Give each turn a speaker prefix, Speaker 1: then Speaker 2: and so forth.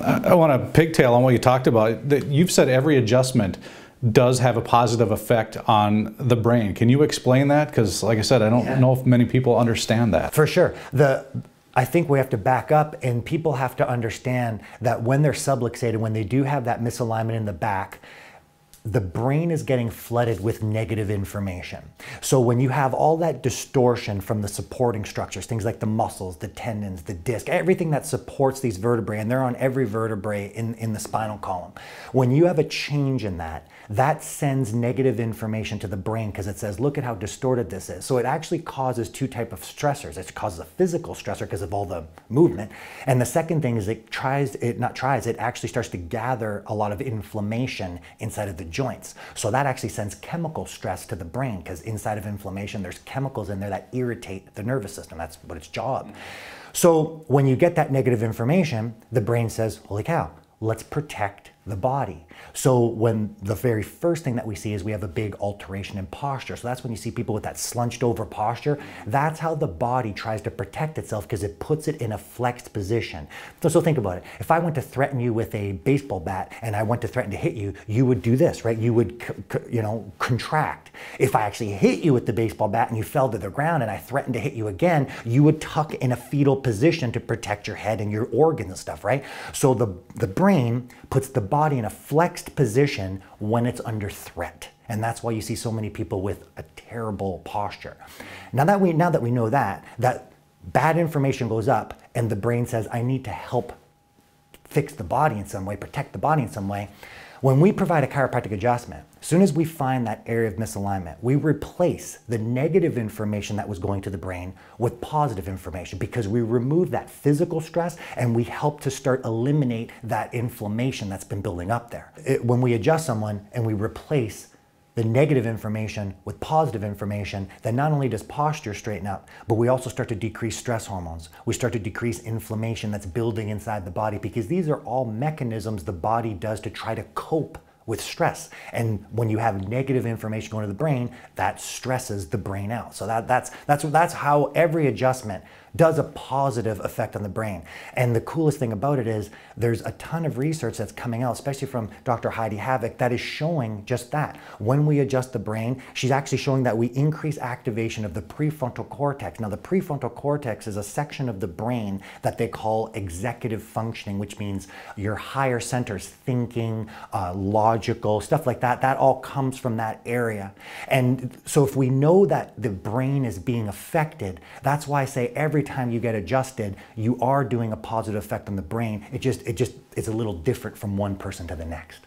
Speaker 1: I want to pigtail on what you talked about. That you've said every adjustment does have a positive effect on the brain. Can you explain that? Because like I said, I don't know if many people understand that.
Speaker 2: For sure. I think we have to back up, and people have to understand that when they're subluxated, when they do have that misalignment in the back, the brain is getting flooded with negative information. So when you have all that distortion from the supporting structures, things like the muscles, the tendons, the disc, everything that supports these vertebrae, and they're on every vertebrae in the spinal column. When you have a change in that, that sends negative information to the brain because it says, look at how distorted this is. So it actually causes two types of stressors. It causes a physical stressor because of all the movement. And the second thing is it actually starts to gather a lot of inflammation inside of the joints. So that actually sends chemical stress to the brain because inside of inflammation, there's chemicals in there that irritate the nervous system. That's what its job. So when you get that negative information, the brain says, holy cow, let's protect the body. So when the very first thing that we see is we have a big alteration in posture. So that's when you see people with that slunched over posture. That's how the body tries to protect itself because it puts it in a flexed position. So think about it. If I went to threaten you with a baseball bat and I went to threaten to hit you, you would do this, right? You would, contract. If I actually hit you with the baseball bat and you fell to the ground and I threatened to hit you again, you would tuck in a fetal position to protect your head and your organs and stuff, right? So the brain puts the body in a flexed position when it's under threat. And that's why you see so many people with a terrible posture. Now that we know that bad information goes up and the brain says, I need to help fix the body in some way, protect the body in some way. When we provide a chiropractic adjustment, as soon as we find that area of misalignment, we replace the negative information that was going to the brain with positive information because we remove that physical stress and we help to start eliminate that inflammation that's been building up there. When we adjust someone and we replace the negative information with positive information, then not only does posture straighten up, but we also start to decrease stress hormones. We start to decrease inflammation that's building inside the body because these are all mechanisms the body does to try to cope with stress. And when you have negative information going to the brain, that stresses the brain out. So that's how every adjustment does a positive effect on the brain. And the coolest thing about it is there's a ton of research that's coming out, especially from Dr. Heidi Havoc, that is showing just that. When we adjust the brain, she's actually showing that we increase activation of the prefrontal cortex. Now, the prefrontal cortex is a section of the brain that they call executive functioning, which means your higher centers, thinking, logical, stuff like that. That all comes from that area. And so if we know that the brain is being affected, that's why I say every time you get adjusted, you are doing a positive effect on the brain. It's a little different from one person to the next.